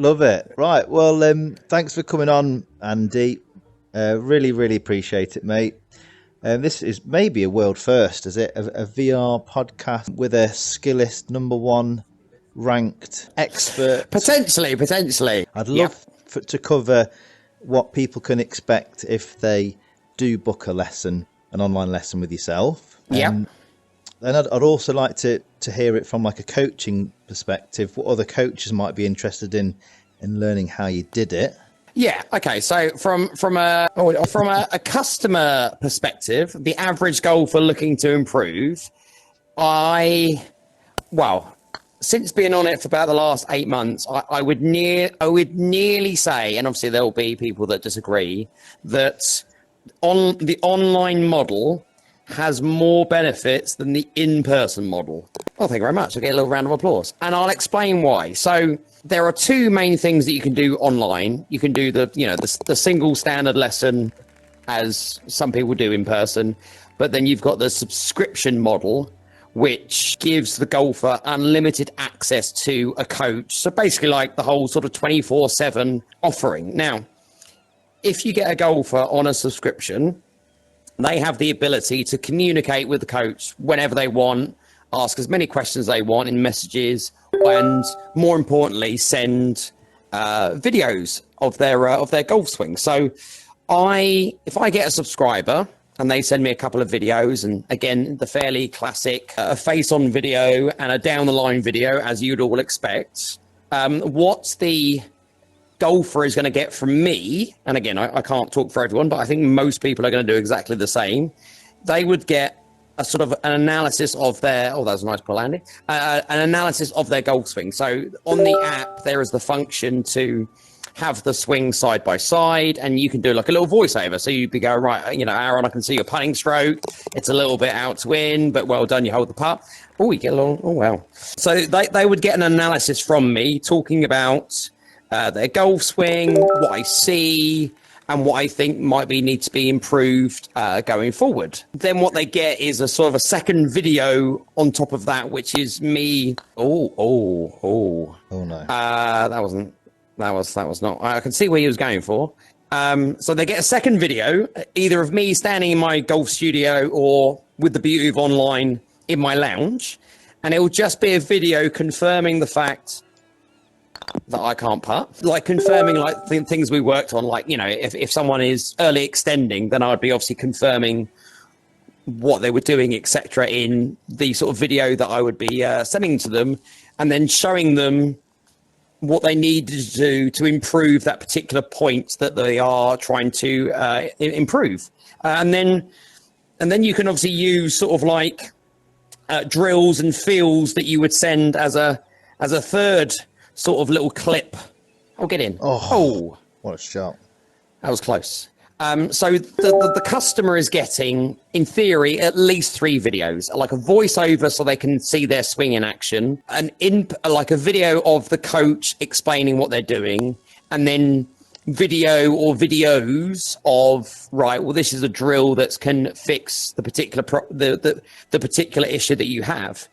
Love it. Right. Well, thanks for coming on, Andy. Really, really appreciate it, mate. This is maybe a world first, is it? A VR podcast with a Skillest #1 ranked expert. Potentially. I'd love to cover what people can expect if they do book an online lesson with yourself. Yeah. Then I'd also like to hear it from like a coaching perspective, what other coaches might be interested in learning how you did it. Yeah. Okay. So from a customer perspective, the average golfer looking to improve, since being on it for about the last 8 months, I would nearly say, and obviously there will be people that disagree, that on the online model has more benefits than the in-person model. Well, thank you very much. I'll get a little round of applause. And I'll explain why. So there are two main things that you can do online. You can do the single standard lesson, as some people do in person, but then you've got the subscription model, which gives the golfer unlimited access to a coach. So basically like the whole sort of 24/7 offering. Now, if you get a golfer on a subscription, they have the ability to communicate with the coach whenever they want, ask as many questions they want in messages, and more importantly, send videos of their golf swing. So if I get a subscriber and they send me a couple of videos, and again, the fairly classic a face-on video and a down-the-line video, as you'd all expect, what the golfer is going to get from me, and again, I can't talk for everyone, but I think most people are going to do exactly the same. They would get a sort of an analysis of their, that was a nice pull, Andy, an analysis of their golf swing. So on the app, there is the function to have the swing side by side, and you can do like a little voiceover. So you'd be going, right, Aaron, I can see your putting stroke. It's a little bit out to in, but well done, you hold the putt. Oh, you get along. Oh, wow. So they would get an analysis from me talking about their golf swing, what I see, and what I think might need to be improved going forward. Then what they get is a sort of a second video on top of that, which is me. Oh no. That was not. I can see where he was going for. So they get a second video, either of me standing in my golf studio or with the beauty of online in my lounge, and it will just be a video confirming the fact that I can't putt, like confirming like things we worked on, like, if someone is early extending, then I would be obviously confirming what they were doing, etc., in the sort of video that I would be sending to them, and then showing them what they need to do to improve that particular point that they are trying to improve. And then you can obviously use sort of like drills and feels that you would send as a third sort of little clip. I'll get in. Oh, what a shot. That was close. So the customer is getting, in theory, at least 3 videos, like a voiceover so they can see their swing in action, like a video of the coach explaining what they're doing, and then video or videos of, right, well, this is a drill that can fix the particular the particular issue that you have.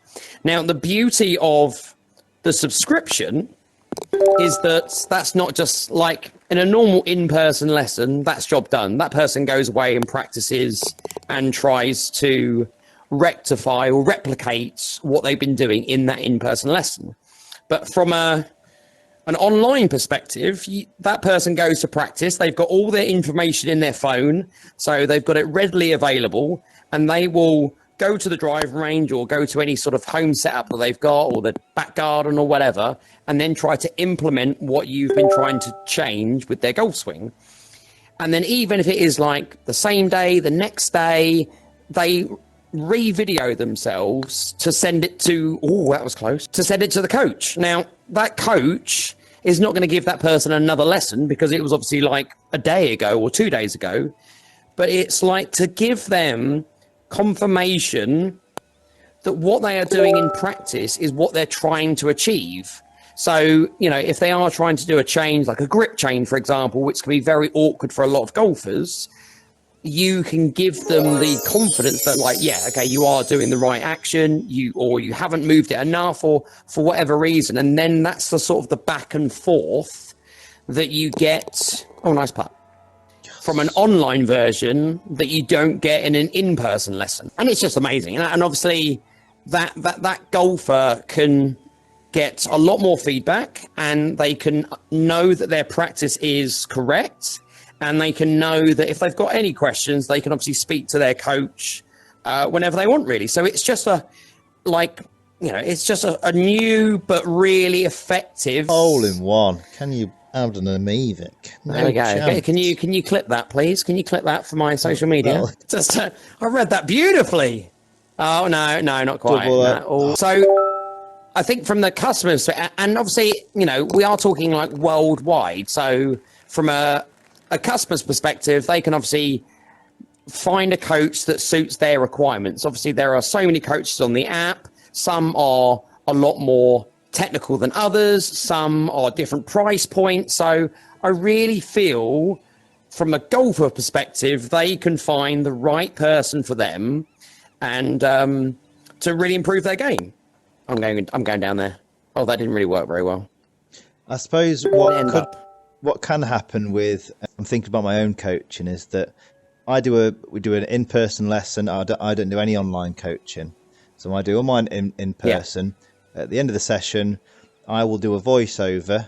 Now, the beauty of the subscription is that that's not just like in a normal in-person lesson, that's job done. That person goes away and practices and tries to rectify or replicate what they've been doing in that in-person lesson. But from an online perspective, that person goes to practice. They've got all their information in their phone, so they've got it readily available, and they will go to the driving range or go to any sort of home setup that they've got, or the back garden or whatever, and then try to implement what you've been trying to change with their golf swing. And then even if it is like the same day, the next day, they re-video themselves to send it to, that was close, to send it to the coach. Now, that coach is not going to give that person another lesson because it was obviously like a day ago or 2 days ago, but it's like to give them confirmation that what they are doing in practice is what they're trying to achieve. So, if they are trying to do a change, like a grip change, for example, which can be very awkward for a lot of golfers, you can give them the confidence that, like, yeah, okay, you are doing the right action, or you haven't moved it enough, or for whatever reason. And then that's the sort of the back and forth that you get. Oh, nice putt. From an online version that you don't get in an in-person lesson. And it's just amazing. And obviously that golfer can get a lot more feedback, and they can know that their practice is correct. And they can know that if they've got any questions, they can obviously speak to their coach whenever they want, really. So it's just it's just a new but really effective Hole in one. Can you add an amazing? No there we go. chance. Okay, can you clip that, please? Can you clip that for my social media? Just I read that beautifully. Oh no, not quite. No. So I think from the customers, and obviously, we are talking like worldwide. So from a customer's perspective, they can obviously find a coach that suits their requirements. Obviously, there are so many coaches on the app. Some are a lot more technical than others. Some are different price points. So I really feel from a golfer perspective, they can find the right person for them and to really improve their game. I'm going down there. Oh, that didn't really work very well. I suppose what can happen with, I'm thinking about my own coaching, is that we do an in-person lesson. I don't do any online coaching. So I do all mine in person. Yeah. At the end of the session, I will do a voiceover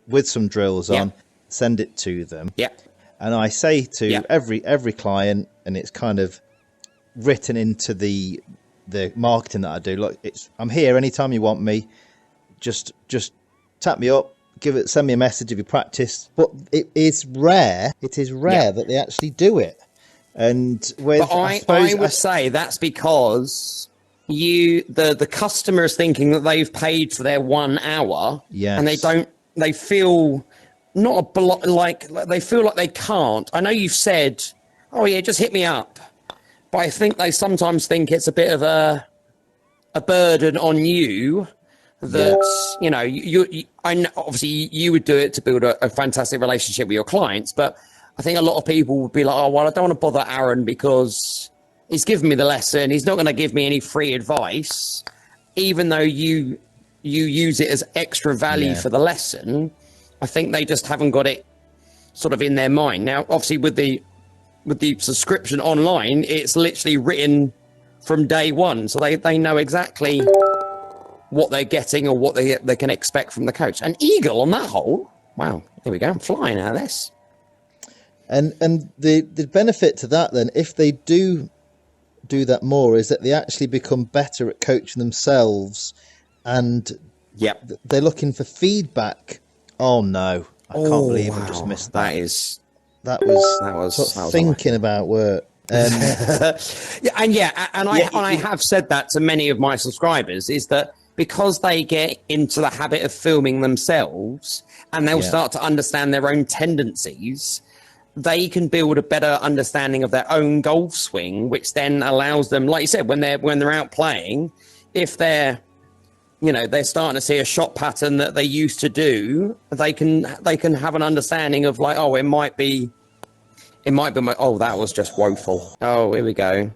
with some drills on, send it to them. Yeah. And I say to every client, and it's kind of written into the marketing that I do, look, I'm here anytime you want me. Just tap me up. Send me a message if you practice. But it is rare that they actually do it. And I would say that's because the customer is thinking that they've paid for their 1 hour, and they feel they feel like they can't. I know you've said, oh yeah, just hit me up, but I think they sometimes think it's a bit of a burden on you. That I know, obviously you would do it to build a fantastic relationship with your clients, but I think a lot of people would be like, oh well, I don't want to bother Aaron because he's given me the lesson, he's not going to give me any free advice, even though you use it as extra value for the lesson. I think they just haven't got it sort of in their mind. Now obviously with the subscription online, it's literally written from day one, so they know exactly what they're getting or what they can expect from the coach. An eagle on that hole. Wow, there we go. I'm flying out of this. And the benefit to that then, if they do that more, is that they actually become better at coaching themselves, and they're looking for feedback. Oh no, I can't believe I just missed that. That was thinking about work. I have said that to many of my subscribers, is that because they get into the habit of filming themselves and they'll start to understand their own tendencies, they can build a better understanding of their own golf swing, which then allows them, like you said, when they're out playing, if they're starting to see a shot pattern that they used to do, they can have an understanding of like, oh, it might be oh, that was just woeful. Oh, here we go.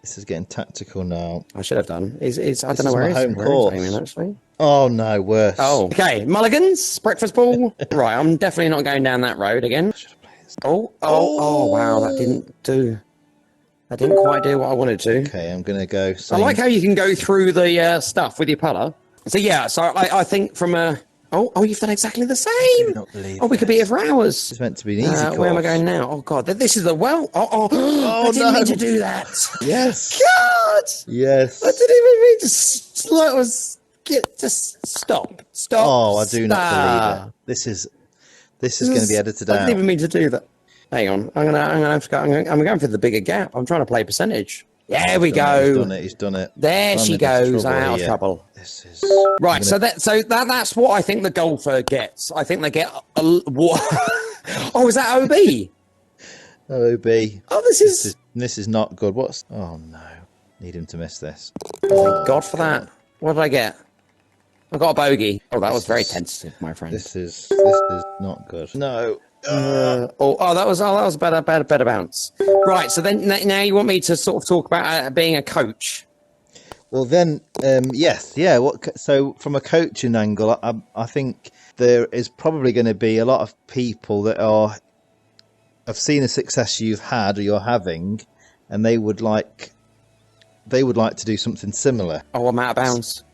This is getting tactical now. I should have done. I don't know where it is. Actually. Oh no, worse. Oh, okay. Mulligans, breakfast ball. Right, I'm definitely not going down that road again. Oh, wow, that didn't quite do what I wanted to. Okay, I'm gonna go. I like how you can go through the stuff with your putter. So I think from a. Oh, you've done exactly the same. I do not believe we could be here for hours. It's meant to be an easy course. Where am I going now? Oh, God. This is the well. I didn't mean to do that. Yes. God. Yes. I didn't even mean to just stop. Oh, I do not believe it. This is going to be edited out. I didn't even mean to do that. Hang on. I'm going for the bigger gap. I'm trying to play percentage. There we go. He's done it. There she goes. Out of trouble. This is right. So that's what I think the golfer gets. I think they get what? Oh, is that OB? OB. Oh, this is not good. Oh no! Need him to miss this. Thank God for that. What did I get? I got a bogey. Oh, that was very tentative, my friend. This is not good. No. That was a better bounce. Right. So then now you want me to sort of talk about being a coach. Well, then, yes, yeah. So from a coaching angle, I think there is probably going to be a lot of people that have seen the success you've had or you're having, and they would like to do something similar. Oh, I'm out of bounds.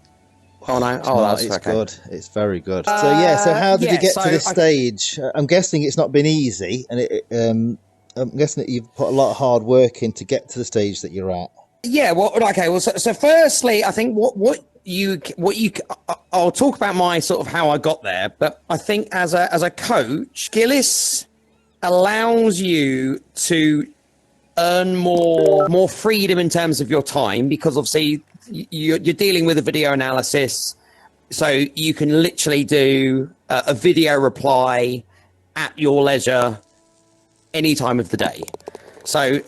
Oh no! It's okay. Good. It's very good. So yeah. So how did you get to this stage? I'm guessing it's not been easy, and I'm guessing that you've put a lot of hard work in to get to the stage that you're at. Yeah. Well, okay. Well, so firstly, I think I'll talk about my sort of how I got there, but I think as a coach, Skillest allows you to earn more freedom in terms of your time, because obviously you're dealing with a video analysis, so you can literally do a video reply at your leisure any time of the day. So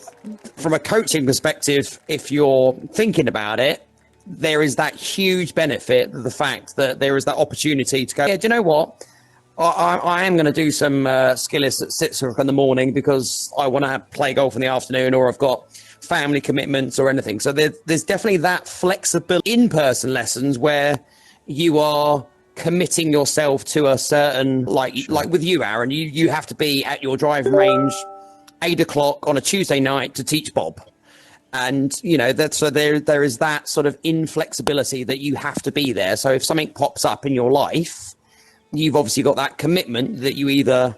from a coaching perspective, if you're thinking about it, there is that huge benefit of the fact that there is that opportunity to go, yeah, do you know what? I am going to do some Skillest at 6 o'clock in the morning because I want to play golf in the afternoon, or I've got family commitments or anything. So there's definitely that flexible in-person lessons where you are committing yourself to a certain, like with you, Aaron, you have to be at your driving range 8 o'clock on a Tuesday night to teach Bob. And, you know, so there is that sort of inflexibility that you have to be there. So if something pops up in your life, you've obviously got that commitment that you either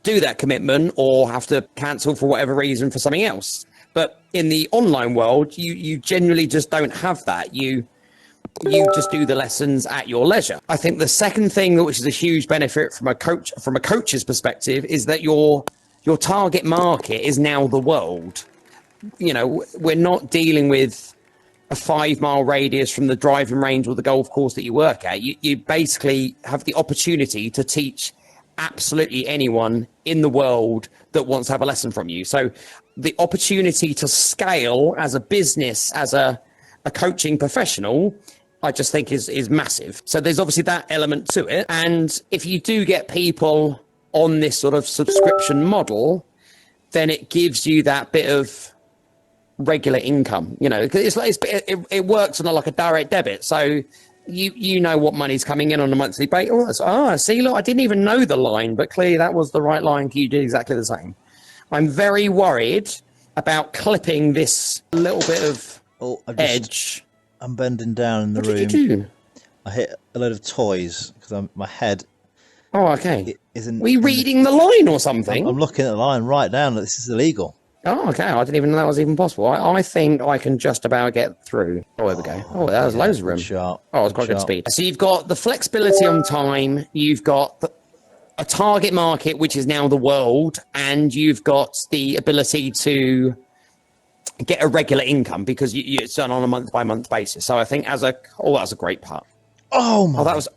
do that commitment or have to cancel for whatever reason for something else. But in the online world, you generally just don't have that. You just do the lessons at your leisure. I think the second thing, which is a huge benefit from a coach's perspective, is that your target market is now the world. You know, we're not dealing with a 5-mile radius from the driving range or the golf course that you work at. You basically have the opportunity to teach absolutely anyone in the world that wants to have a lesson from you. So the opportunity to scale as a business, as a coaching professional, I just think is massive. So there's obviously that element to it. And if you do get people on this sort of subscription model, then it gives you that bit of regular income, you know, because it works on like a direct debit. So you know what money's coming in on a monthly basis. See, look, I didn't even know the line, but clearly that was the right line. You did exactly the same. I'm very worried about clipping this little bit of edge. I'm bending down in the room. What did you do? I hit a load of toys because my head. Oh, okay. Were you reading the line or something? I'm looking at the line right now. This is illegal. Oh, okay. I didn't even know that was even possible. I think I can just about get through. Oh, there we go. Oh, that was loads of room. Sharp. Oh, it's quite good speed. So you've got the flexibility on time. You've got a target market, which is now the world, and you've got the ability to get a regular income because it's done on a month-by-month basis. So I think that was a great part. Oh my! That was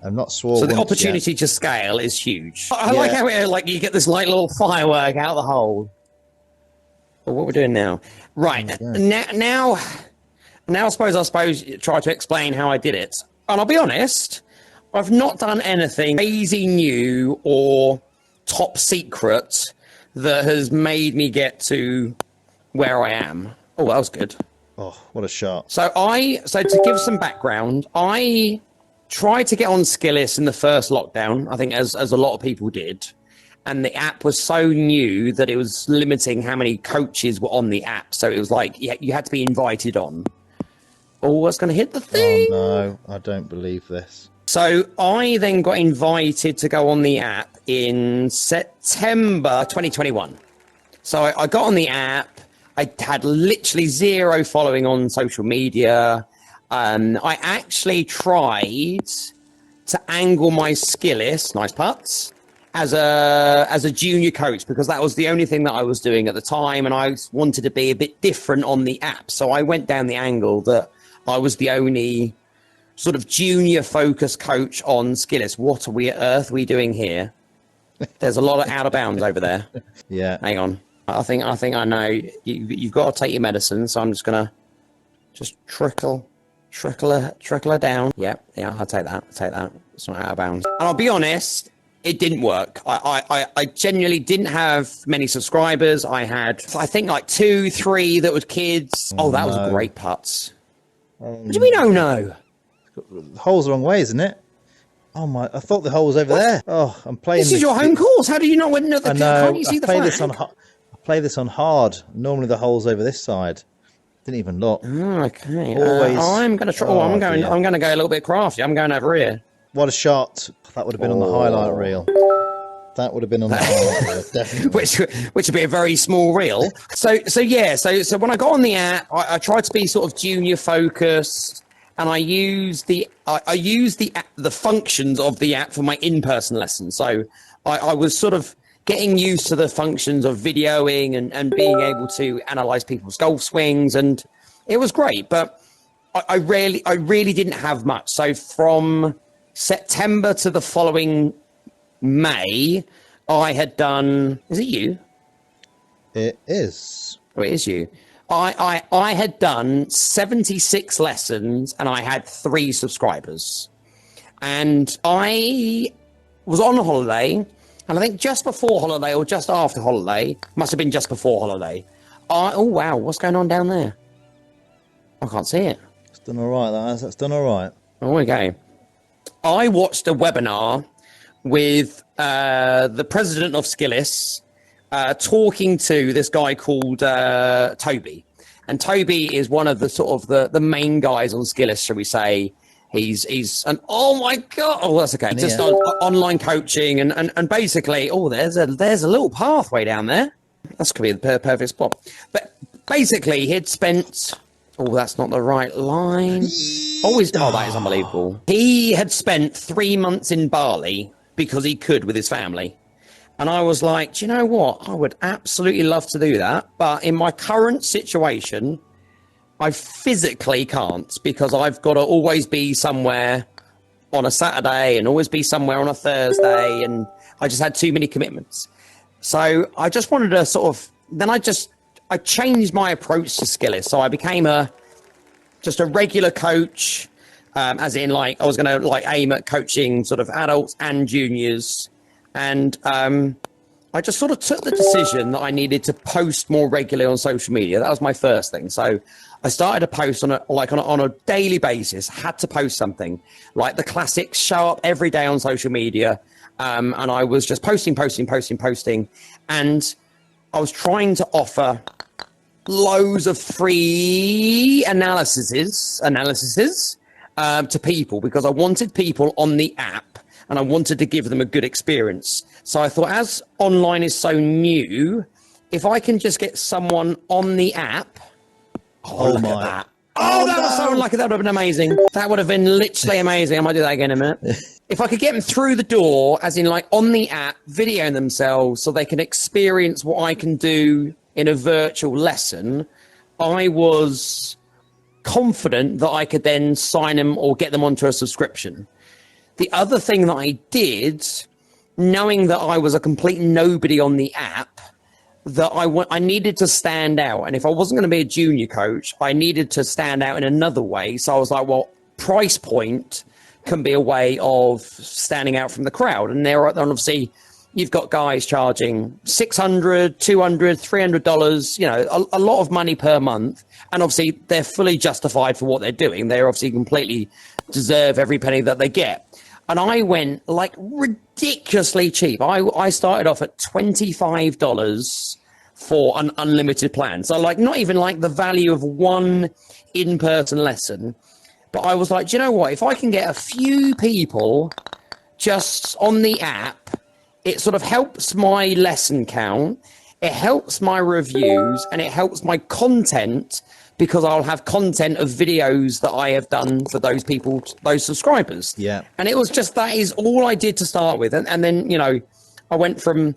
I'm not swore. So the opportunity to scale is huge. I like how you get this little firework out of the hole. But what we're doing now, right? Now, I suppose try to explain how I did it. And I'll be honest, I've not done anything crazy new or top secret that has made me get to where I am. Oh, that was good. Oh, what a shot. So to give some background, I tried to get on Skillest in the first lockdown, I think as a lot of people did. And the app was so new that it was limiting how many coaches were on the app. So it was like you had to be invited on. Oh, what's going to hit the thing? Oh, no, I don't believe this. So I then got invited to go on the app in September 2021. So I got on the app. I had literally zero following on social media. I actually tried to angle my Skillest, nice putts, as a junior coach, because that was the only thing that I was doing at the time, and I wanted to be a bit different on the app. So I went down the angle that I was the only sort of junior focused coach on Skillest. What on earth are we doing here? There's a lot of out of bounds over there. Yeah. Hang on. I think I know. You've got to take your medicine, so I'm just gonna trickle her down. Yeah, I'll take that. It's not out of bounds. And I'll be honest, it didn't work. I genuinely didn't have many subscribers. I had, I think, like 2, 3 that were kids. Oh, that was great putts. What do you mean, oh no? The hole's the wrong way, isn't it? Oh my! I thought the hole was over there. Oh, I'm playing. This is your home course. How do you not know the? I know. Can't you see the flag? I play this on hard. Normally the hole's over this side. Didn't even look. Oh, okay. Always. I'm going to try. Oh, I'm going to go a little bit crafty. I'm going over here. What a shot! That would have been on the highlight reel. That would have been on the highlight reel, definitely. which would be a very small reel. So when I got on the app, I tried to be sort of junior focused, and I used the functions of the app for my in-person lessons. So I was sort of getting used to the functions of videoing and being able to analyze people's golf swings, and it was great. But I really didn't have much. So from September to the following May, I had done. Is it you? It is. Oh, it is you. I had done 76 lessons and I had 3 subscribers. And I was on holiday, and I think just before holiday or just after holiday, must have been just before holiday. Oh wow, what's going on down there? I can't see it. It's done all right. That's done all right. Oh, okay. I watched a webinar with the president of Skillest talking to this guy called Toby. And Toby is one of the sort of the main guys on Skillest, shall we say. He's an, oh my God, oh, that's okay. Just online coaching and basically, oh, there's a little pathway down there. That's going to be the perfect spot. But basically, he'd spent, oh, that's not the right line. Oh, that is unbelievable. He had spent 3 months in Bali because he could with his family. And I was like, do you know what? I would absolutely love to do that. But in my current situation, I physically can't, because I've got to always be somewhere on a Saturday and always be somewhere on a Thursday. And I just had too many commitments. So I just wanted to sort of, then I changed my approach to Skillest. So I became just a regular coach, as in like I was going to like aim at coaching sort of adults and juniors. And I just sort of took the decision that I needed to post more regularly on social media. That was my first thing. So I started to post on a daily basis, had to post something like the classics, show up every day on social media. And I was just posting. And I was trying to offer loads of free analyses to people, because I wanted people on the app and I wanted to give them a good experience. So I thought, as online is so new, if I can just get someone on the app, look at that. Oh, that was so unlucky. That would have been amazing. That would have been literally amazing. I might do that again in a minute. If I could get them through the door, as in like on the app, videoing themselves so they can experience what I can do in a virtual lesson, I was confident that I could then sign them or get them onto a subscription. The other thing that I did, knowing that I was a complete nobody on the app, that I needed to stand out. And if I wasn't going to be a junior coach, I needed to stand out in another way. So I was like, well, price point can be a way of standing out from the crowd. And obviously you've got guys charging $600, $200, $300, a lot of money per month. And obviously they're fully justified for what they're doing. They're obviously completely deserve every penny that they get. And I went like ridiculously cheap. I started off at $25 for an unlimited plan. So like not even like the value of one in-person lesson. But I was like, do you know what? If I can get a few people just on the app, it sort of helps my lesson count. It helps my reviews and it helps my content, because I'll have content of videos that I have done for those people, those subscribers. Yeah. And it was just, that is all I did to start with. And then, I went from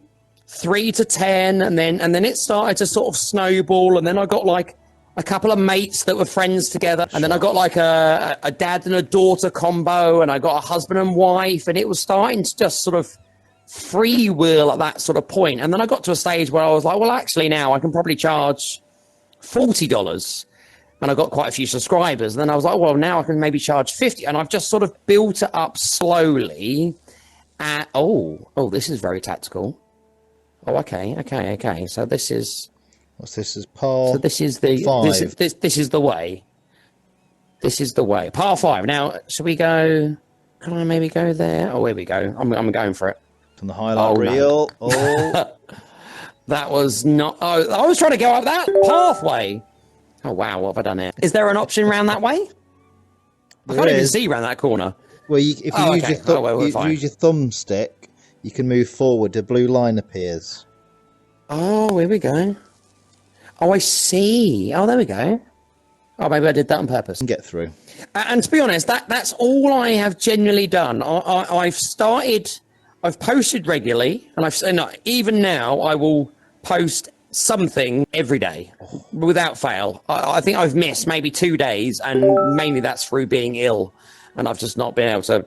3 to 10 and then it started to sort of snowball. And then I got like a couple of mates that were friends together. And then I got like a dad and a daughter combo, and I got a husband and wife, and it was starting to just sort of freewheel at that sort of point. And then I got to a stage where I was like, well, actually now I can probably charge $40. And I got quite a few subscribers. And then I was like, well, now I can maybe charge 50. And I've just sort of built it up slowly. This is very tactical. Oh, okay. So this is. What's this? Is par? So this is the 5. This is the way. This is the way. Par 5. Now, should we go? Can I maybe go there? Oh, here we go. I'm going for it. From the highlight reel. No. Oh, that was not. Oh, I was trying to go up that pathway. Oh wow, what have I done here? Is there an option around that way? I can't even see around that corner. Well, if you use use your thumbstick, you can move forward. A blue line appears. Oh, here we go. Oh, I see. Oh, there we go. Oh, maybe I did that on purpose. Get through. And to be honest, that's all I have genuinely done. I've posted regularly, and even now I will post something every day without fail. I think I've missed maybe 2 days, and mainly that's through being ill, and I've just not been able to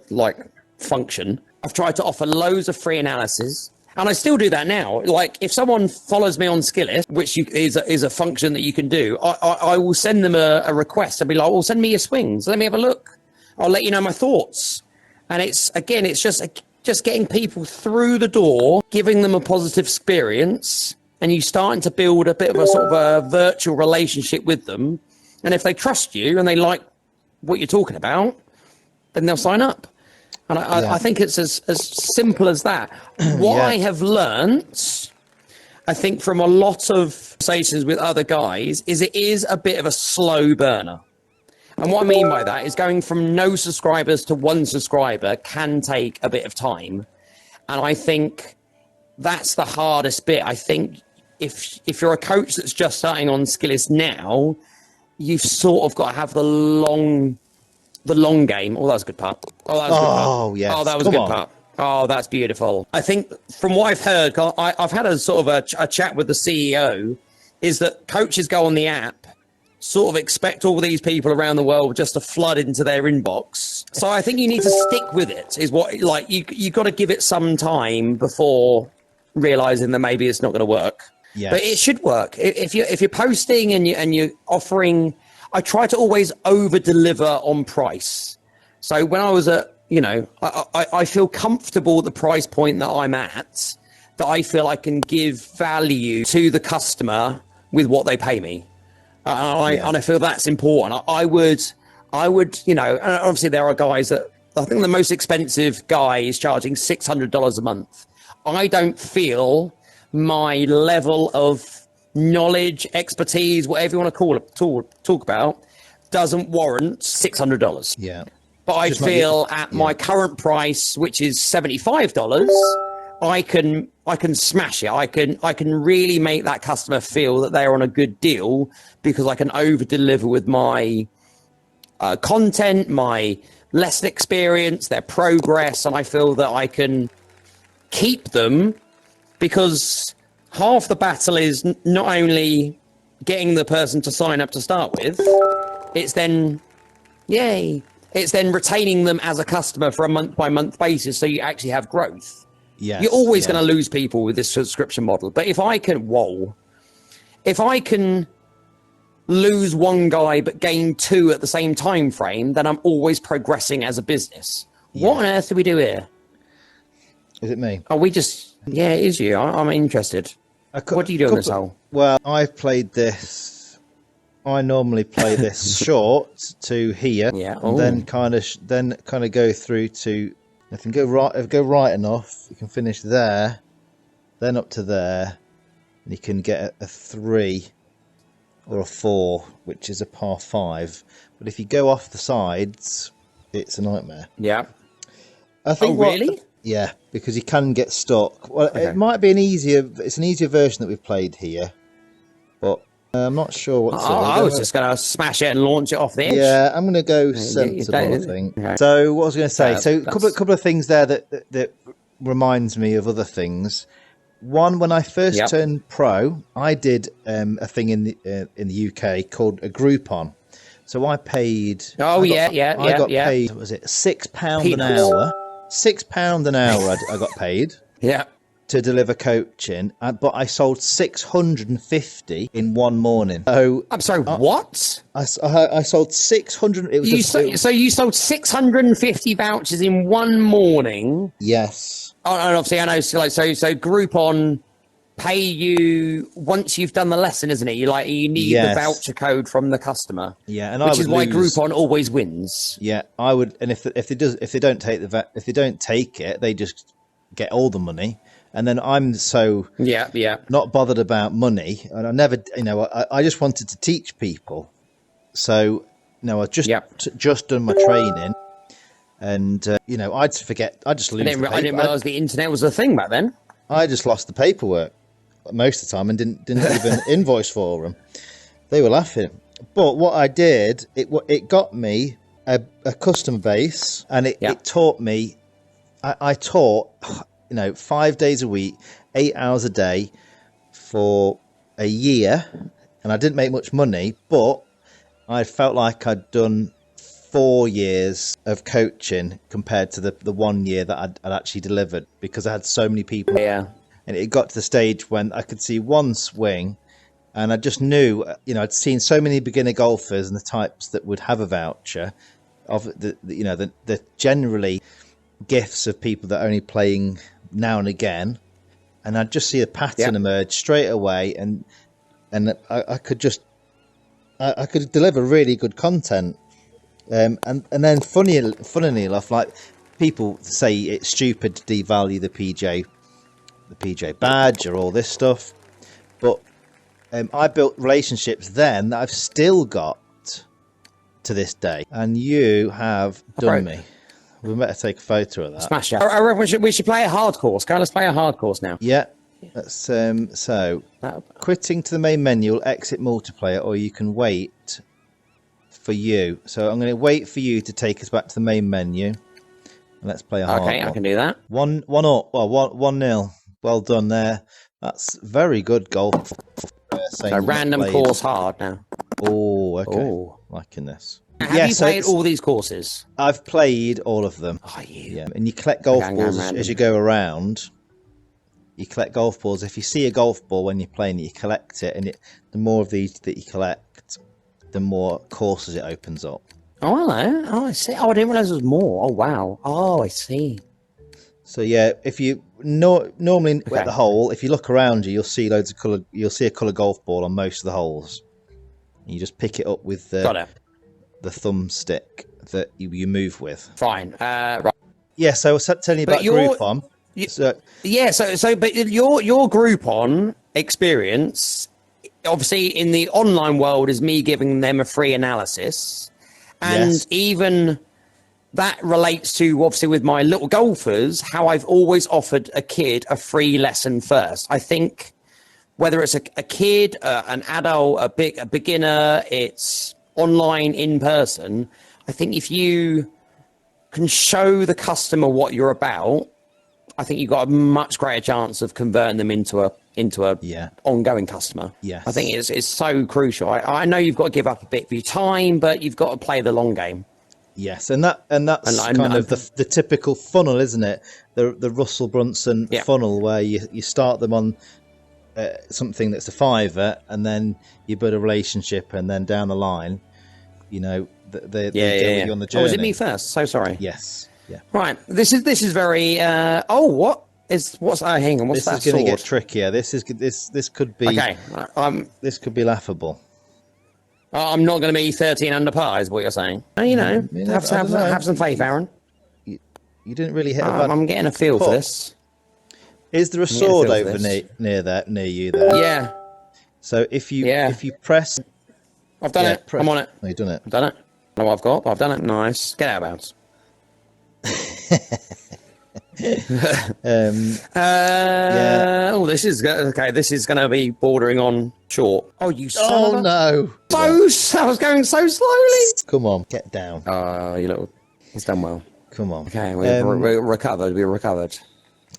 function. I've tried to offer loads of free analysis. And I still do that now. Like, if someone follows me on Skillest, which is a function that you can do, I will send them a request. I'll be like, well, send me your swings. Let me have a look. I'll let you know my thoughts. And it's just getting people through the door, giving them a positive experience, and you starting to build a bit of a sort of a virtual relationship with them. And if they trust you and they like what you're talking about, then they'll sign up. And I think it's as simple as that. What I have learnt, I think, from a lot of conversations with other guys, is it is a bit of a slow burner. And what I mean by that is going from no subscribers to 1 subscriber can take a bit of time. And I think that's the hardest bit. I think if you're a coach that's just starting on Skillest now, you've sort of got to have the long game. Oh, that was a good putt. Oh, that was a good putt. Oh, yes. Oh, that was a good putt. Oh, that's beautiful. I think from what I've heard, I've had a sort of a chat with the CEO, is that coaches go on the app, sort of expect all these people around the world just to flood into their inbox. So I think you need to stick with it, is what, like, you got to give it some time before realizing that maybe it's not going to work. Yes. But it should work. If you're posting and you're offering, I try to always over deliver on price. So when I was I feel comfortable at the price point that I'm at, that I feel I can give value to the customer with what they pay me. And I feel that's important. I would, and obviously there are guys that, I think the most expensive guy is charging $600 a month. I don't feel my level of knowledge, expertise, whatever you want to call it, talk about, doesn't warrant $600. Yeah. But I feel at my current price, which is $75, I can smash it. I can really make that customer feel that they're on a good deal, because I can over deliver with my content, my lesson experience, their progress, and I feel that I can keep them, because half the battle is not only getting the person to sign up to start with, it's then retaining them as a customer for a month-by-month basis, so you actually have growth. Yes, you're always going to lose people with this subscription model. But if I can lose one guy but gain 2 at the same time frame, then I'm always progressing as a business. Yeah. What on earth do we do here? Is it me? Oh, it is you. I'm interested. What do you do on this hole? Well, I've played this. I normally play this short to here, and then kind of go through to. I can go right enough. You can finish there, then up to there, and you can get a 3 or a 4, which is a par 5. But if you go off the sides, it's a nightmare. Yeah. I think. Really? Yeah, because you can get stuck. Well, It might be it's an easier version that we've played here, but I'm not sure what to do. I was just going to smash it and launch it off the edge. Yeah, I'm going to go sensible, I think. Okay. So what was I going to say? So a couple of things there that reminds me of other things. One, when I first turned pro, I did a thing in the UK called a Groupon. So I paid. I got paid. Was it £6 an hour? £6 an hour I got paid to deliver coaching, but I sold 650 in one morning. So I'm sorry, what? I sold 600. So you sold 650 vouchers in one morning? Yes. Oh, and obviously I know. So Groupon pay you once you've done the lesson, isn't it? You need the voucher code from the customer. Yeah, and which is why Groupon always wins. Yeah, I would, and if they don't take it, they just get all the money, and then I'm so not bothered about money, and I never, I just wanted to teach people, so I just done my training, and I'd forget, I just lose. I didn't realize the internet was a thing back then. I just lost the paperwork most of the time and didn't even invoice for them. They were laughing. But what I did, it got me a customer base, and it taught me. I taught, 5 days a week, 8 hours a day for a year, and I didn't make much money, but I felt like I'd done 4 years of coaching compared to the 1 year that I'd actually delivered, because I had so many people. Yeah. And it got to the stage when I could see one swing, and I just knew, I'd seen so many beginner golfers and the types that would have a voucher of the generally gifts of people that are only playing now and again, and I'd just see a pattern emerge straight away, and I could deliver really good content, and then funnily enough, like, people say it's stupid to devalue the PJ badge or all this stuff, but I built relationships then that I've still got to this day, and you have done me. We better take a photo of that. Smash it. I reckon we should play a hard course. Let's play a hard course now. Yeah. That's so quitting to the main menu will exit multiplayer, or you can wait for you. So I'm going to wait for you to take us back to the main menu, and let's play a hard one. Okay, I can do that. 1-1 up. Well, 1-0. Well done there. That's very good golf. So random course hard now. Oh, okay. Liking this. Have you played all these courses? I've played all of them. Oh, you. Yeah, and you collect golf balls as you go around. You collect golf balls. If you see a golf ball when you're playing it, you collect it, and the more of these that you collect, the more courses it opens up. Oh, hello. Oh, I see. Oh, I didn't realize there was more. Oh, wow. Oh, I see. So yeah, if you normally at the hole, if you look around you, you'll see loads of colour. You'll see a colour golf ball on most of the holes. And you just pick it up with the thumbstick that you move with. Fine. Right. Yeah. So I was telling you about Groupon. But your Groupon experience, obviously in the online world, is me giving them a free analysis, and even that relates to, obviously, with my little golfers, how I've always offered a kid a free lesson first. I think whether it's a kid, an adult, a beginner, it's online, in person, I think if you can show the customer what you're about, I think you've got a much greater chance of converting them into a ongoing customer. Yes. I think it's so crucial. I know you've got to give up a bit of your time, but you've got to play the long game. Yes, and that's kind of the typical funnel, isn't it? The Russell Brunson funnel, where you start them on something that's a $5, and then you build a relationship, and then down the line, they get with you on the journey. Oh, was it me first? So sorry. Yes. Yeah. Right. This is very. Hang on. What's that? This is going to get trickier. This could be. Okay. This could be laughable. I'm not going to be 13 under par, is what you're saying. Have some faith, Aaron. You didn't really hit. I'm getting a feel for this. Is there a sword over near you there? Yeah. So if you press, I've done it. I'm on it. No, you've done it. I've done it. I know what I've got, but I've done it. Nice. Get out of bounds. Oh, this is okay. This is going to be bordering on short. Oh, you son of a... no! I was going so slowly. Come on, get down. You little. He's done well. Come on. Okay, we're recovered. We're recovered.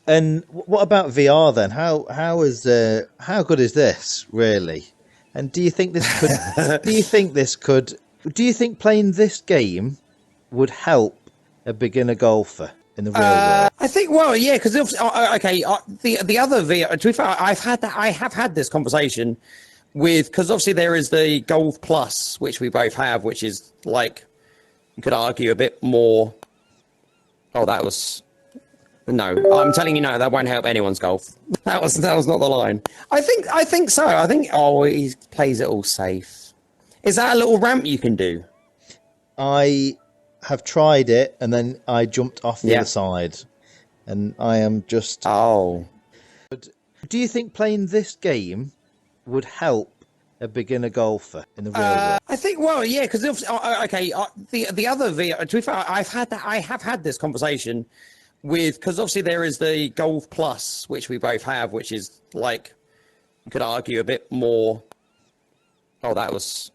And what about VR then? How good is this really? And do you think this could? Do you think playing this game would help a beginner golfer in the real world? I think, because the other VR. To be fair, I have had this conversation with, because obviously there is the Golf Plus, which we both have, which is like, you could argue a bit more. Oh, that was No, I'm telling you, no, that won't help anyone's golf. That was not the line. I think so. I think he plays it all safe. Is that a little ramp you can do? I have tried it, and then I jumped off the Yeah. other side, and I am just. Oh, Do you think playing this game would help a beginner golfer in the real world? I think, well, yeah, because okay, the other VR. To be fair, I have had this conversation with, because obviously there is the Golf Plus, which we both have, which is like, you could argue a bit more. Oh, that was.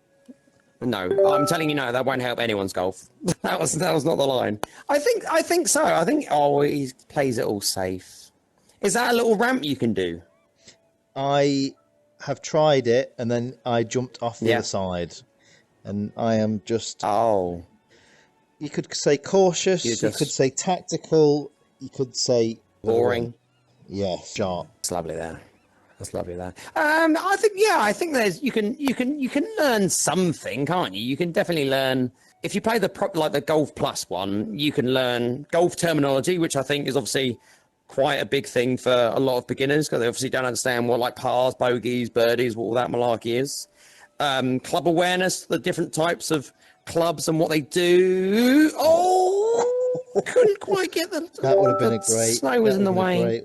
No, I'm telling you, no, that won't help anyone's golf. That was not the line. I think so. I think he plays it all safe. Is that a little ramp you can do? I have tried it, and then I jumped off the other side, and I am just. Oh, You could say cautious. You could say tactical. You could say boring. Yeah, sharp. It's lovely there. That's lovely there. I think there's you can learn something, can't you? You can definitely learn if you play the Golf Plus one. You can learn golf terminology, which I think is obviously quite a big thing for a lot of beginners, because they obviously don't understand what like pars, bogeys, birdies, what all that malarkey is. Club awareness, the different types of clubs and what they do. Oh, couldn't quite get them. That would have been a great. Snow was in the way.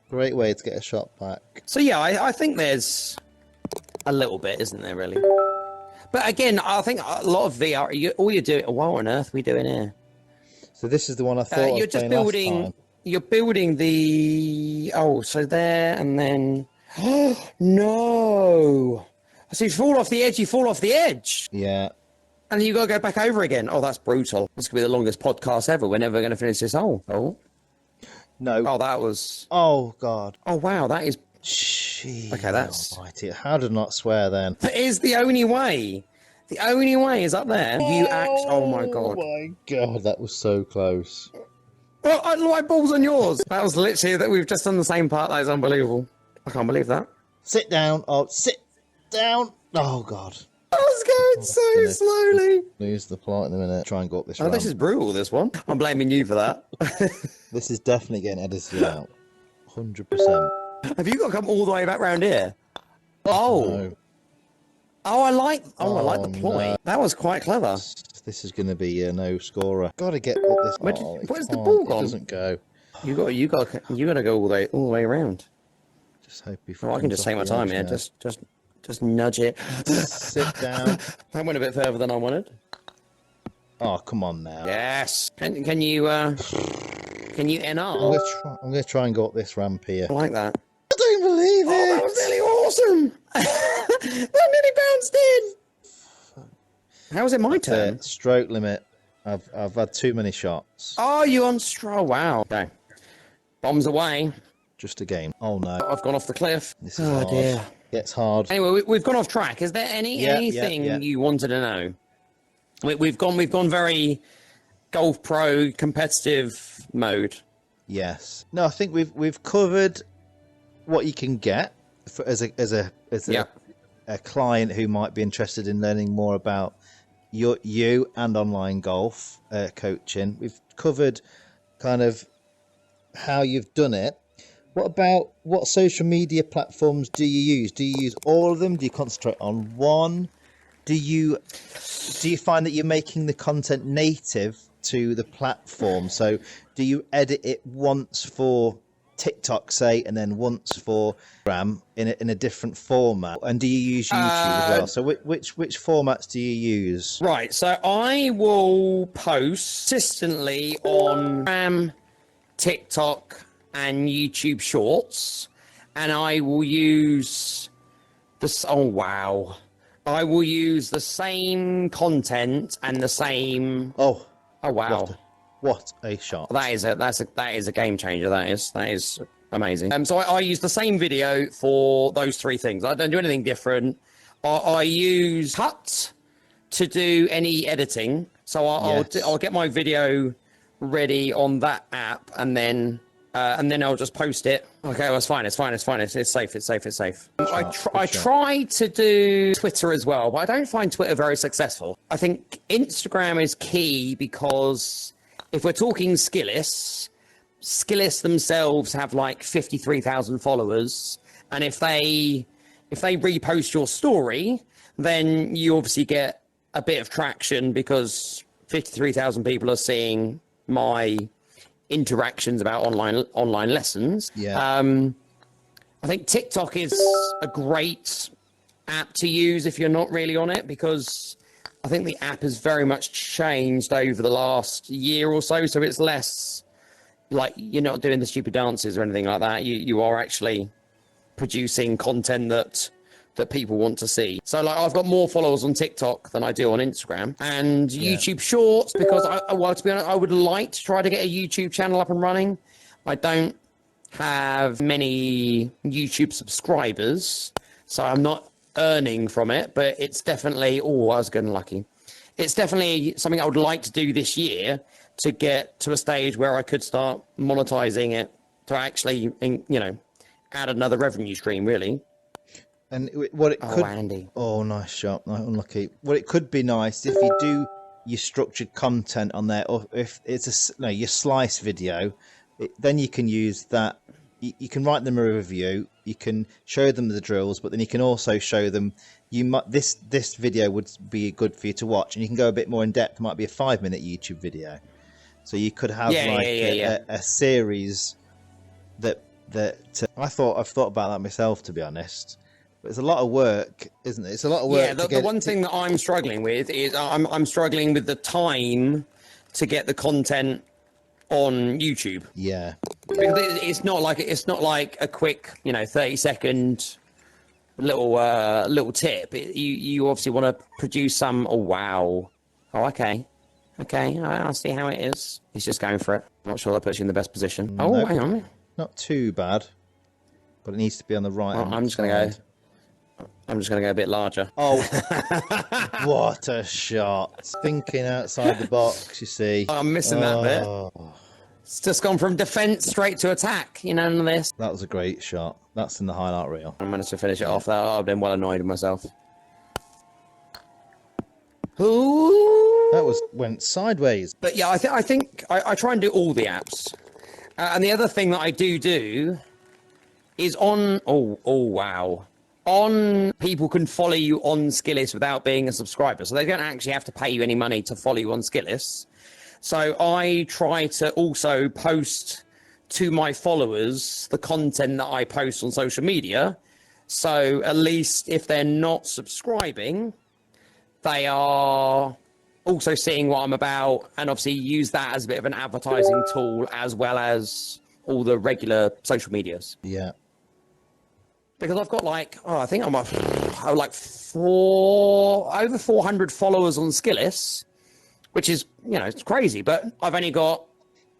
Great way to get a shot back. So yeah, I think there's a little bit, isn't there, really? But again, I think a lot of VR. All you're doing. What on earth are we doing here? So this is the one I thought You're I was just playing building. last time. You're building the. Oh, so there and then. No. So you fall off the edge. You fall off the edge. Yeah. And you got to go back over again. Oh, that's brutal. This could be the longest podcast ever. We're never going to finish this. Oh. No. Oh, that was. Oh God. Oh wow, that is. Jeez. Okay, that's. Almighty. How did I not swear then? That is the only way. The only way is up there. You act. Oh my God. Oh my God, that was so close. Well, my balls on yours. That was literally that we've just done the same part. That is unbelievable. I can't believe that. Sit down. Oh, sit down. Oh God. I was going so slowly. Lose the plot in a minute. Try and go up this. Oh, this is brutal. This one. I'm blaming you for that. This is definitely getting edited out. 100%. Have you got to come all the way back round here? Oh. No. Oh, I like the point. No. That was quite clever. This is going to be a no scorer. Got to get up this. Where's the ball gone? It doesn't go. You got to go all the way around. Just hope he. Oh, I can just take my time here. Just nudge it. Sit down. That went a bit further than I wanted. Oh, come on now. Yes. Can you NR? I'm going to try and go up this ramp here. I like that. I don't believe it. Oh, that was really awesome. That nearly bounced in. How is it my turn? Stroke limit. I've had too many shots. Oh, you on straw? Wow. Okay. Bombs away. Just a game. Oh no. I've gone off the cliff. This is hard. Dear. Gets hard. Anyway, we've gone off track. Is there anything you wanted to know? We've gone very golf pro competitive mode. Yes. No, I think we've covered what you can get as a client who might be interested in learning more about you and online golf coaching. We've covered kind of how you've done it. What about what social media platforms do you use? Do you use all of them? Do you concentrate on one? Do you find that you're making the content native to the platform? So do you edit it once for TikTok, say, and then once for Instagram in a different format? And do you use YouTube as well? So which formats do you use? Right. So I will post consistently on Instagram, TikTok, and YouTube Shorts, and I will use this. Oh wow! I will use the same content and the same. Oh wow! What a shot! That is a game changer. That is amazing. So I use the same video for those three things. I don't do anything different. I use Cut to do any editing. So I'll get my video ready on that app, and then I'll just post it. Okay, well, it's fine. It's safe. I try to do Twitter as well, but I don't find Twitter very successful. I think Instagram is key because if we're talking skillists, Skillest themselves have like 53,000 followers, and if they repost your story, then you obviously get a bit of traction because 53,000 people are seeing my interactions about online lessons. Yeah. I think TikTok is a great app to use if you're not really on it, because I think the app has very much changed over the last year or so. So it's less like you're not doing the stupid dances or anything like that. You are actually producing content that people want to see. So like I've got more followers on TikTok than I do on Instagram, and YouTube Shorts, because well, to be honest, I would like to try to get a YouTube channel up and running. I don't have many YouTube subscribers, so I'm not earning from it, but it's definitely, oh, I was good and lucky. It's definitely something I would like to do this year to get to a stage where I could start monetizing it to actually, add another revenue stream, really. And what it could... Andy. Oh, nice shot. Unlucky. What it could be nice if you do your structured content on there, or if it's your slice video, then you can use that. You can write them a review. You can show them the drills, but then you can also show them this video would be good for you to watch, and you can go a bit more in depth. It might be a 5-minute YouTube video, so you could have a series that I've thought about that myself, to be honest. But it's a lot of work, isn't it? It's a lot of work. Yeah, the one thing that I'm struggling with is I'm struggling with the time to get the content on YouTube. Yeah, it's not like a quick 30-second little tip. You obviously want to produce some. Oh wow. Oh okay. I'll see how it is. He's just going for it. Not sure that puts you in the best position. Oh, nope. Hang on. Not too bad, but it needs to be on the right. I'm just gonna go a bit larger. Oh, what a shot! Thinking outside the box, you see. I'm missing that bit. It's just gone from defense straight to attack. None of this. That was a great shot. That's in the highlight reel. I managed to finish it off. I've been well annoyed with myself. Ooh. That went sideways. But yeah, I think I try and do all the apps. And the other thing that I do is on... Oh, wow. On people can follow you on Skillest without being a subscriber. So they don't actually have to pay you any money to follow you on Skillest. So I try to also post to my followers the content that I post on social media. So at least if they're not subscribing, they are also seeing what I'm about, and obviously use that as a bit of an advertising tool as well as all the regular social medias. Yeah. Because I've got I think I'm over 400 followers on Skillest, which is, it's crazy, but I've only got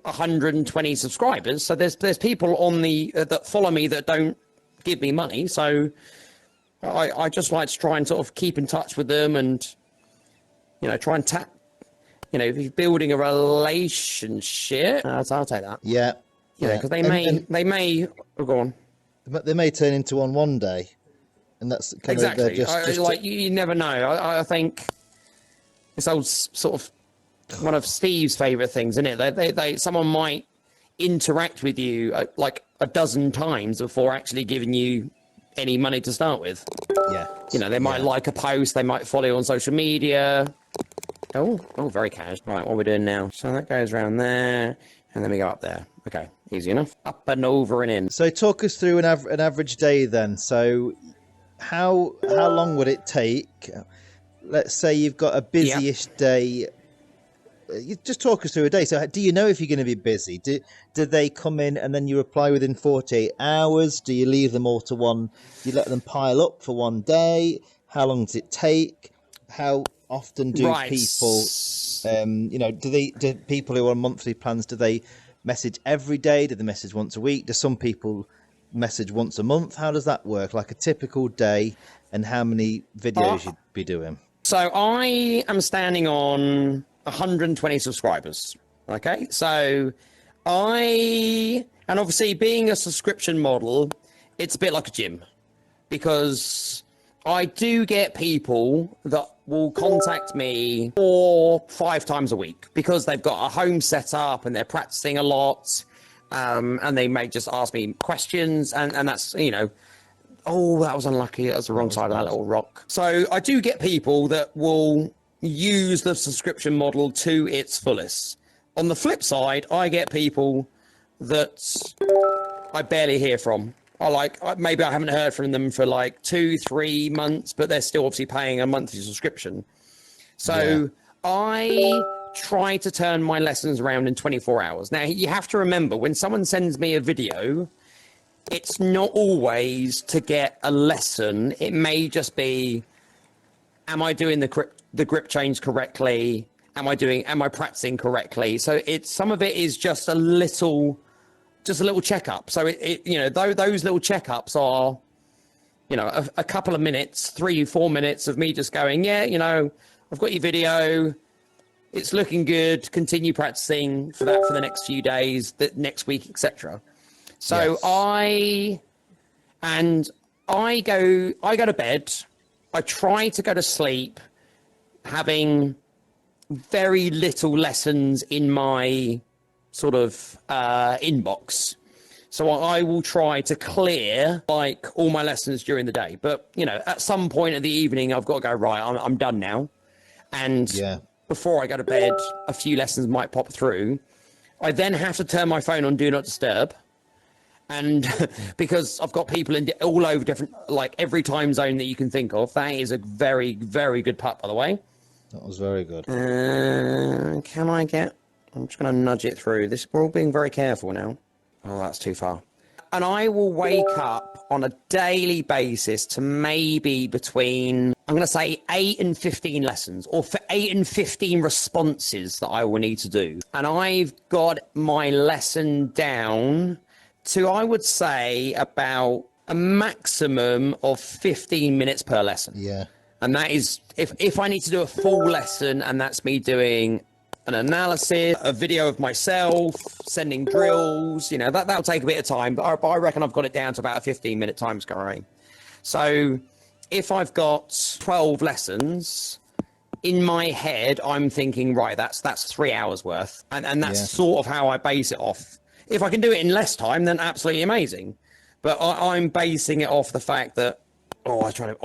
120 subscribers. So there's people on that follow me that don't give me money. So I just like to try and sort of keep in touch with them and, try and tap, if you're building a relationship, I'll take that. Yeah. Because they may, go on. But they may turn into one day, and that's kind exactly. of you never know. I think it's old sort of one of Steve's favorite things, isn't it? Someone might interact with you like a dozen times before actually giving you any money to start with. Yeah. They might like a post, they might follow you on social media. Oh, very cash. Right, what we're doing now. So that goes around there, and then we go up there. Okay, easy enough. Up and over and in. So talk us through an average day then. So how long would it take? Let's say you've got a busy-ish day. You just talk us through a day. So do you know if you're going to be busy? Do they come in and then you reply within 48 hours? Do you leave them all to one? Do you let them pile up for one day? How long does it take? How often do people, do people who are on monthly plans, do they message every day? Do they message once a week? Do some people message once a month? How does that work? Like a typical day, and how many videos you'd be doing? So I am standing on 120 subscribers. Okay, so and obviously being a subscription model, it's a bit like a gym, because I do get people that will contact me 4 or 5 times a week because they've got a home set up and they're practicing a lot, and they may just ask me questions, and that's, you know, oh, that was unlucky. That was the wrong side of that little rock. So I do get people that will use the subscription model to its fullest. On the flip side, I get people that I barely hear from. Maybe I haven't heard from them for like 2-3 months, but they're still obviously paying a monthly subscription. So I try to turn my lessons around in 24 hours. Now, you have to remember, when someone sends me a video, it's not always to get a lesson. It may just be, am I doing the grip change correctly? Am I practicing correctly? So some of it is just a little checkup. So you know, those little checkups are, you know, a couple of minutes, 3-4 minutes of me just going, yeah, you know, I've got your video. It's looking good. Continue practicing for the next few days, the next week, etc. So yes. I go to bed. I try to go to sleep having very little lessons in my sort of inbox. So I will try to clear like all my lessons during the day. But, you know, at some point in the evening, I've got to go, right, I'm done now. And before I go to bed, a few lessons might pop through. I then have to turn my phone on Do Not Disturb. And because I've got people all over different, like every time zone that you can think of. That is a very, very good putt, by the way. That was very good. I'm just going to nudge it through. We're all being very careful now. Oh, that's too far. And I will wake up on a daily basis to maybe between, I'm going to say 8 and 15 lessons, or for 8 and 15 responses that I will need to do. And I've got my lesson down to, I would say, about a maximum of 15 minutes per lesson. Yeah. And that is, if I need to do a full lesson, and that's me doing an analysis, a video of myself, sending drills, you know, that'll take a bit of time, but I reckon I've got it down to about a 15-minute time scoring. So if I've got 12 lessons, in my head, I'm thinking, right, that's 3 hours worth. And that's sort of how I base it off. If I can do it in less time, then absolutely amazing. But I'm basing it off the fact that, I was even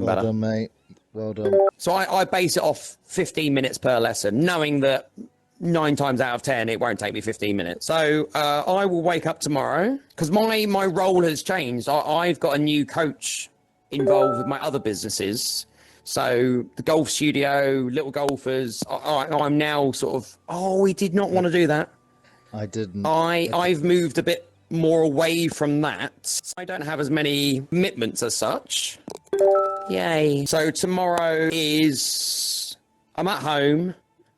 better. Well done, mate. Well done. So I base it off 15 minutes per lesson, knowing that 9 times out of 10, it won't take me 15 minutes. So I will wake up tomorrow, because my role has changed. I've got a new coach involved with my other businesses. So the golf studio, Little Golfers, I'm now sort of, we did not want to do that. I didn't. I've moved a bit more away from that. I don't have as many commitments as such. Yay. So tomorrow I'm at home,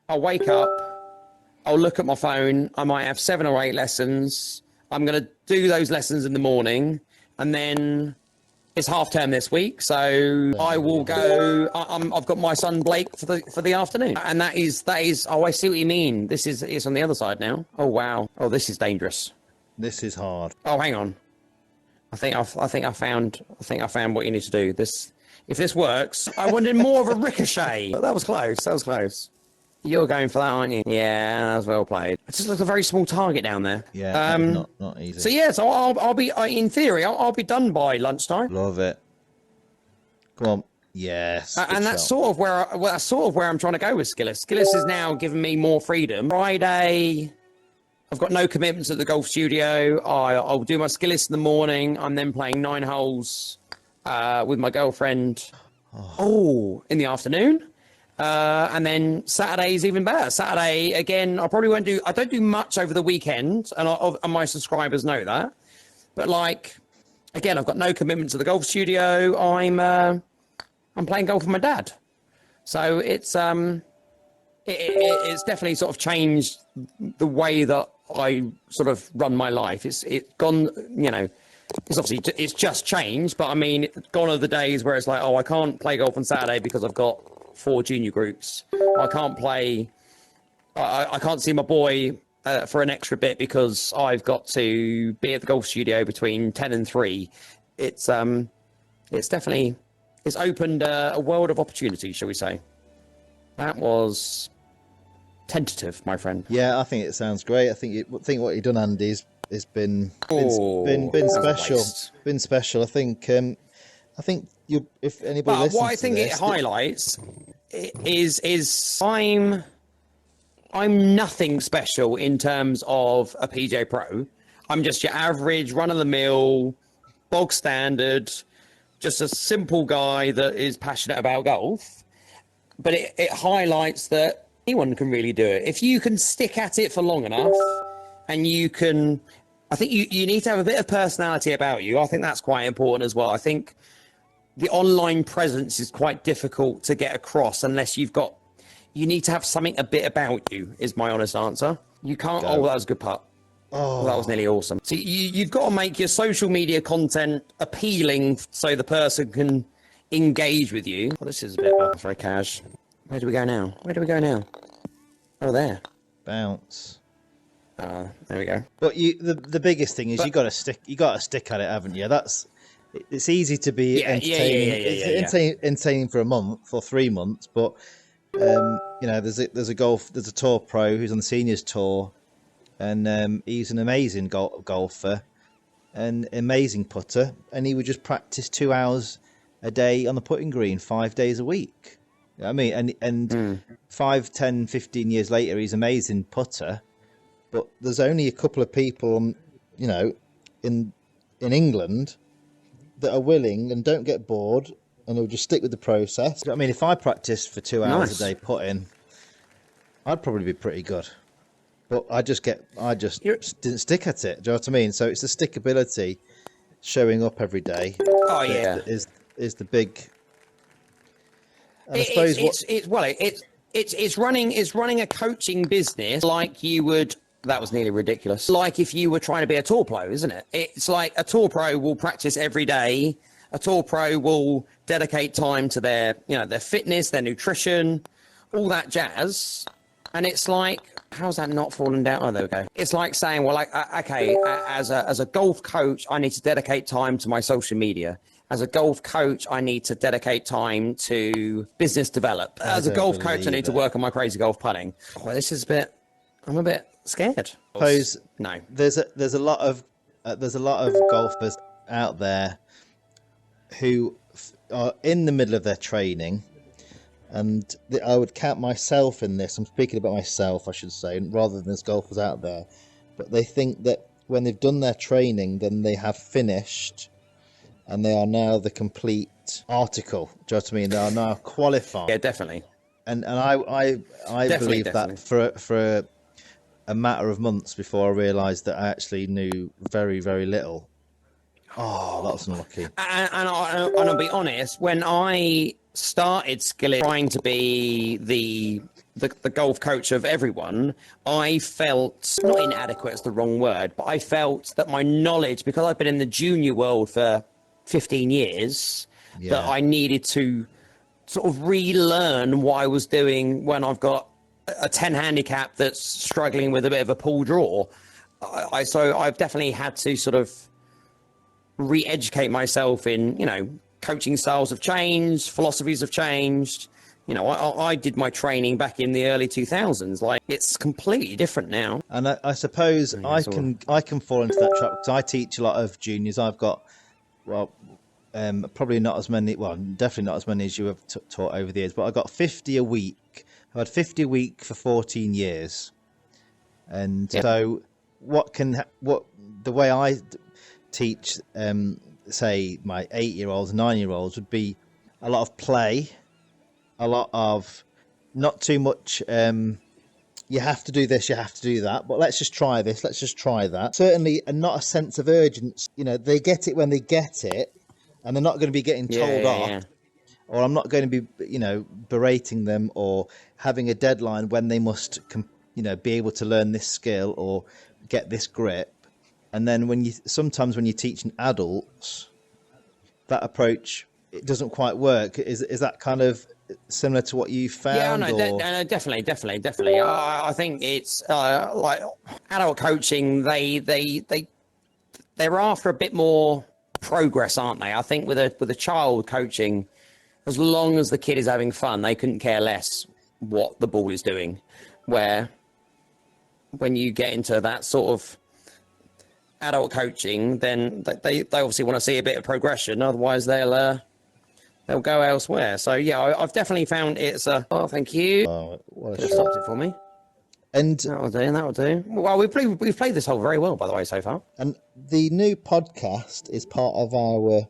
I'll wake up, I'll look at my phone, I might have 7 or 8 lessons. I'm going to do those lessons in the morning, and then it's half term this week, so I will go. I've got my son Blake for the afternoon, and that is. Oh, I see what you mean. It's on the other side now. Oh wow. Oh, this is dangerous. This is hard. Oh, hang on. I think I found what you need to do. If this works, I wanted more of a ricochet. But that was close. You're going for that, aren't you? Yeah, that was well played. It just looks a very small target down there. Yeah, not easy. So yeah, so I'll be in theory I'll be done by lunchtime. Love it. Come on. Yes. And that's sort of where I'm trying to go with Skillest. Skillest is now giving me more freedom. Friday, I've got no commitments at the golf studio. I'll do my Skillest in the morning. I'm then playing 9 holes with my girlfriend. In the afternoon. And then Saturday is even better. Saturday, again, I don't do much over the weekend, and my subscribers know that. But like, again, I've got no commitment to the golf studio. I'm playing golf with my dad. So it's definitely sort of changed the way that I sort of run my life. It's gone, you know, it's just changed, but I mean, gone are the days where it's like, I can't play golf on Saturday because I've got 4 junior groups. I can't play. I can't see my boy for an extra bit because I've got to be at the golf studio between 10 and 3. It's definitely opened a world of opportunity, shall we say? That was tentative, my friend. Yeah, I think it sounds great. I think what you've done, Andy, has been special. Been special. I think you. If anybody But listens what I think to it this, highlights is I'm nothing special in terms of a PGA Pro. I'm just your average, run-of-the-mill, bog standard, just a simple guy that is passionate about golf. But it highlights that anyone can really do it. If you can stick at it for long enough, and you can, I think you need to have a bit of personality about you. I think that's quite important as well. I think the online presence is quite difficult to get across unless you need to have something a bit about you, is my honest answer. You can't, that was a good putt. Oh, that was nearly awesome. So you've got to make your social media content appealing so the person can engage with you. Well, this is a bit very cash. Where do we go now? Oh, there. Bounce. There we go. But the biggest thing is you got to stick at it, haven't you? It's easy to be entertaining. Entertaining for a month or 3 months, but there's a tour pro who's on the seniors tour, and he's an amazing golfer, an amazing putter, and he would just practice 2 hours a day on the putting green 5 days a week. You know what I mean, and 5, 10, 15 years later, he's an amazing putter. But there's only a couple of people, in England that are willing and don't get bored and will just stick with the process. I mean, if I practiced for 2 hours a day putting, I'd probably be pretty good. But I just didn't stick at it. Do you know what I mean? So it's the stickability, showing up every day. Oh yeah, is the big. And it's running a coaching business like you would. That was nearly ridiculous. Like if you were trying to be a tour pro, isn't it? It's like a tour pro will practice every day. A tour pro will dedicate time to their fitness, their nutrition, all that jazz. And it's like, how's that not falling down? Oh, there we go. It's like saying, well, as a golf coach, I need to dedicate time to my social media. As a golf coach, I need to dedicate time to business develop. As a golf coach, I need to work on my crazy golf putting. Well, I'm a bit scared. No. There's a lot of golfers out there who are in the middle of their training, and I would count myself in this. I'm speaking about myself, I should say, rather than there's golfers out there. But they think that when they've done their training, then they have finished, and they are now the complete article. Do you know what I mean? They are now qualified. Yeah, definitely. And I believe that for a matter of months before I realised that I actually knew very, very little. Oh, that was unlucky. And I'll be honest, when I started Skillest, trying to be the golf coach of everyone, I felt, not inadequate is the wrong word, but I felt that my knowledge, because I've been in the junior world for 15 years, that I needed to sort of relearn what I was doing when I've got a 10 handicap that's struggling with a bit of a pull draw. So I've definitely had to sort of re-educate myself in, coaching styles have changed, philosophies have changed. I did my training back in the early 2000s. Like, it's completely different now. And I suppose I can fall into that trap because I teach a lot of juniors. I've got, probably not as many, definitely not as many as you have taught over the years, but I got 50 a week. I had 50 a week for 14 years. And so the way I teach, say my 8-year-olds, 9-year-olds would be a lot of play, a lot of not too much, you have to do this, you have to do that, but let's just try this, let's just try that. Certainly, and not a sense of urgency. They get it when they get it, and they're not going to be getting told off. Or I'm not going to be, berating them or having a deadline when they must, be able to learn this skill or get this grip. And then sometimes when you're teaching adults, that approach, it doesn't quite work. Is that kind of similar to what you found? No, definitely. I think it's like adult coaching. They're after a bit more progress, aren't they? I think with a child coaching, as long as the kid is having fun, they couldn't care less what the ball is doing. where when you get into that sort of adult coaching, then they obviously want to see a bit of progression. Otherwise, they'll go elsewhere. So yeah, I've definitely found it's a. Oh, thank you. Oh, what a Just shot. stopped it for me. And That'll do. That'll do. Well, we've played this hole very well, by the way, so far. and the new podcast is part of our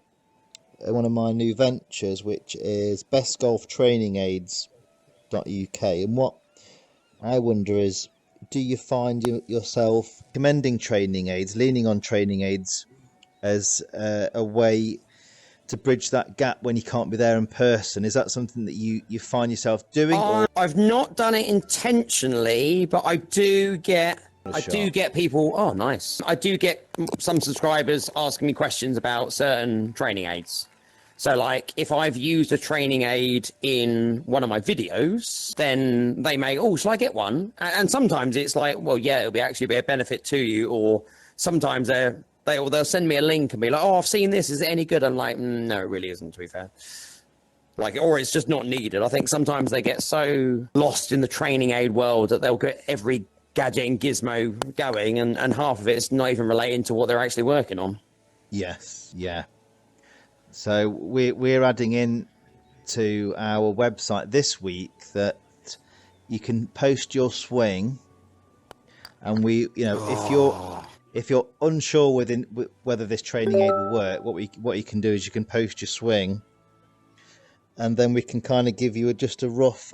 one of my new ventures, which is bestgolftrainingaids.uk. And what I wonder is, do you find yourself recommending training aids, leaning on training aids as a way to bridge that gap when you can't be there in person? Is that something that you find yourself doing? Or I've not done it intentionally, but I do get people. Oh, nice. I do get some subscribers asking me questions about certain training aids. So, like, if I've used a training aid in one of my videos, then they may, oh, shall I get one? And sometimes it's like, well, yeah, it'll actually be a benefit to you. Or sometimes they'll send me a link and be like, oh, I've seen this. Is it any good? I'm like, no, it really isn't, to be fair. Like, or it's just not needed. I think sometimes they get so lost in the training aid world that they'll get every gadget and gizmo going, and half of it's not even relating to what they're actually working on. yes, yeah. So we're adding in to our website this week that you can post your swing, and if you're unsure whether this training aid will work, what you can do is you can post your swing, and then we can kind of give you just a rough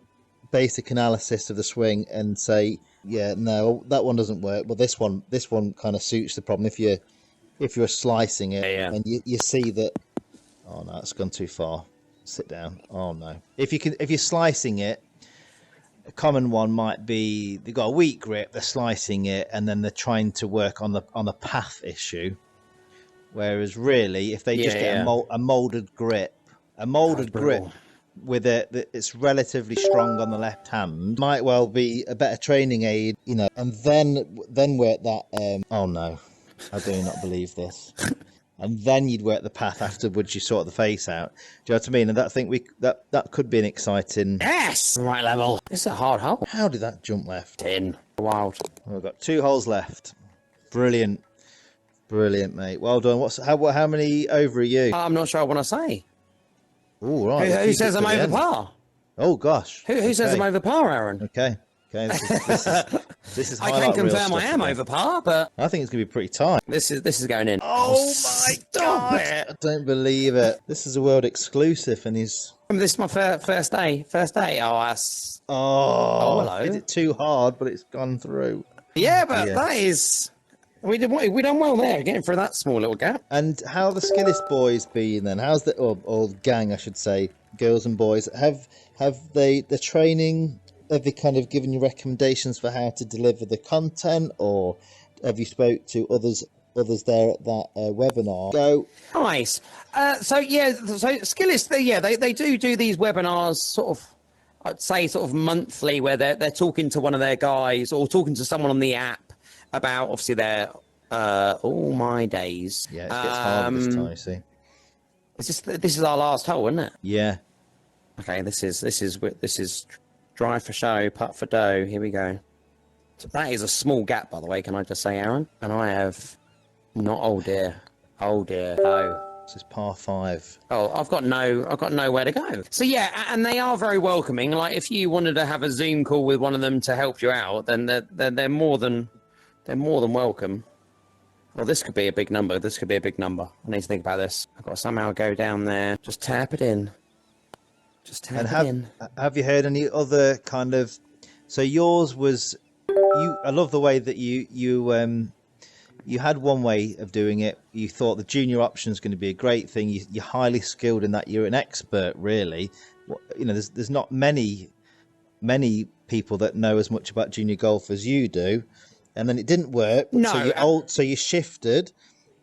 basic analysis of the swing and say, yeah, no, that one doesn't work, but this one kind of suits the problem. If you're slicing it, and you see that, oh no, it's gone too far. Sit down. Oh no. If you're slicing it, a common one might be they've got a weak grip, they're slicing it, and then they're trying to work on the path issue. Whereas really, if they just get a molded grip, with it that it's relatively strong on the left hand, might well be a better training aid, and then work that. Oh no, I do not believe this. And then you'd work the path afterwards. You sort the face out. Do you know what I mean? And I think that could be an exciting. Yes, right level. It's a hard hole. How did that jump left? 10. Wild. We've got 2 holes left. Brilliant, mate. Well done. How many over are you? I'm not sure I want to say. Oh, right. Who says I'm over par? Oh gosh. Who says I'm over par, Aaron? Okay. This is I can confirm I am over par, but I think it's going to be pretty tight. This is going in. Oh my God! It. I don't believe it. This is a world exclusive, and he's. This is my first day. Oh, that's. Oh, hello. Hit it too hard, but it's gone through. Yeah, but that is. We done well there, getting through that small little gap. And how the Skillest boys been then? How's the or gang, I should say, girls and boys? Have the training? Have they kind of given you recommendations for how to deliver the content, or have you spoke to others there at that webinar? Go. Nice. So Skillest, they do these webinars sort of, I'd say sort of monthly, where they're talking to one of their guys or talking to someone on the app about obviously their all my days. Yeah, it gets harder this time, you see. This is our last hole, isn't it? Yeah. Okay, this is drive for show, putt for dough. Here we go. So that is a small gap, by the way. Can I just say, Aaron? And I have not. Oh dear. Oh. This is par 5. Oh, I've got nowhere to go. So yeah, and they are very welcoming. Like if you wanted to have a Zoom call with one of them to help you out, then they're more than welcome. Well, this could be a big number. I need to think about this. I've got to somehow go down there. Just tap it in. Have you heard any other kind of? So yours was I love the way that you had one way of doing it. You thought the junior option is going to be a great thing. You're highly skilled in that. You're an expert, really. There's not many people that know as much about junior golf as you do. And then it didn't work. No. So you shifted,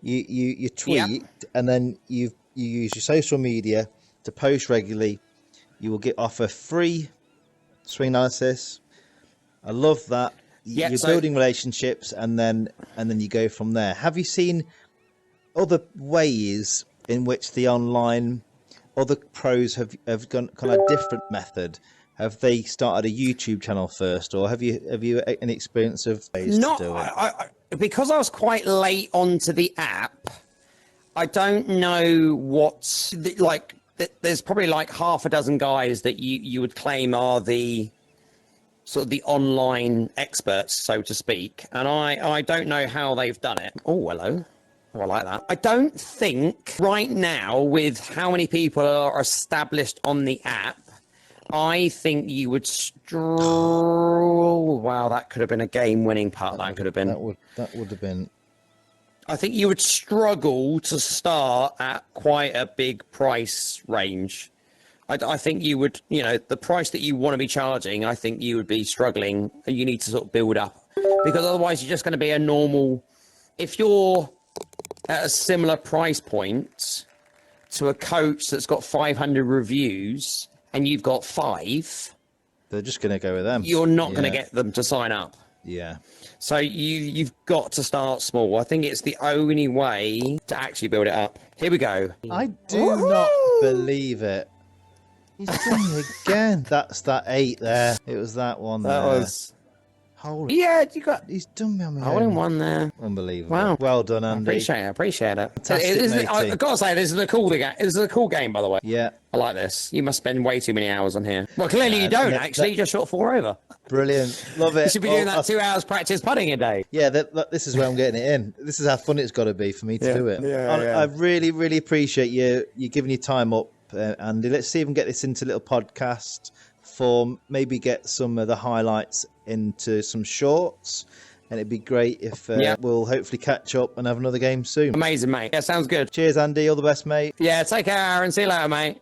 you tweaked, and then you use your social media to post regularly. You will offer free swing analysis. I love that. You're building relationships, and then you go from there. Have you seen other ways in which the online other pros have gone kind of different method? have they started a YouTube channel first, or have you any experience of ways to do it? Because I was quite late onto the app, I don't know what's like. There's probably like half a dozen guys that you would claim are the sort of the online experts, so to speak, and I don't know how they've done it. Oh, hello. Oh, I like that. I don't think right now, with how many people are established on the app, I think you would wow, that could have been a game-winning putt. That could have been. That would have been. I think you would struggle to start at quite a big price range. I think you would, the price that you want to be charging, I think you would be struggling. You need to sort of build up, because otherwise you're just going to be a normal. If you're at a similar price point to a coach that's got 500 reviews and you've got 5, they're just going to go with them. You're not going to get them to sign up. Yeah. So you've got to start small. I think it's the only way to actually build it up. Here we go. I do not believe it. He's done it again. That's that 8 there. It was that one there. That was. Holy. Yeah, you got. He's done me on my Holding one there. Unbelievable. Wow. Well done, Andy. I appreciate it. Fantastic, I've got to say, this is a cool game. This is a cool game, by the way. Yeah. I like this. You must spend way too many hours on here. Well, clearly you don't, actually. You just shot 4 over. Brilliant. Love it. You should be doing that 2 hours practice putting a day. Yeah, this is where I'm getting it in. This is how fun it's got to be for me to do it. Yeah. I really, really appreciate you giving your time up, Andy. Let's see if we can get this into a little podcast form. Maybe get some of the highlights into some shorts. And it'd be great if we'll hopefully catch up and have another game soon. Amazing, mate. Yeah, sounds good. Cheers, Andy. All the best, mate. Yeah, take care, Aaron. See you later, mate.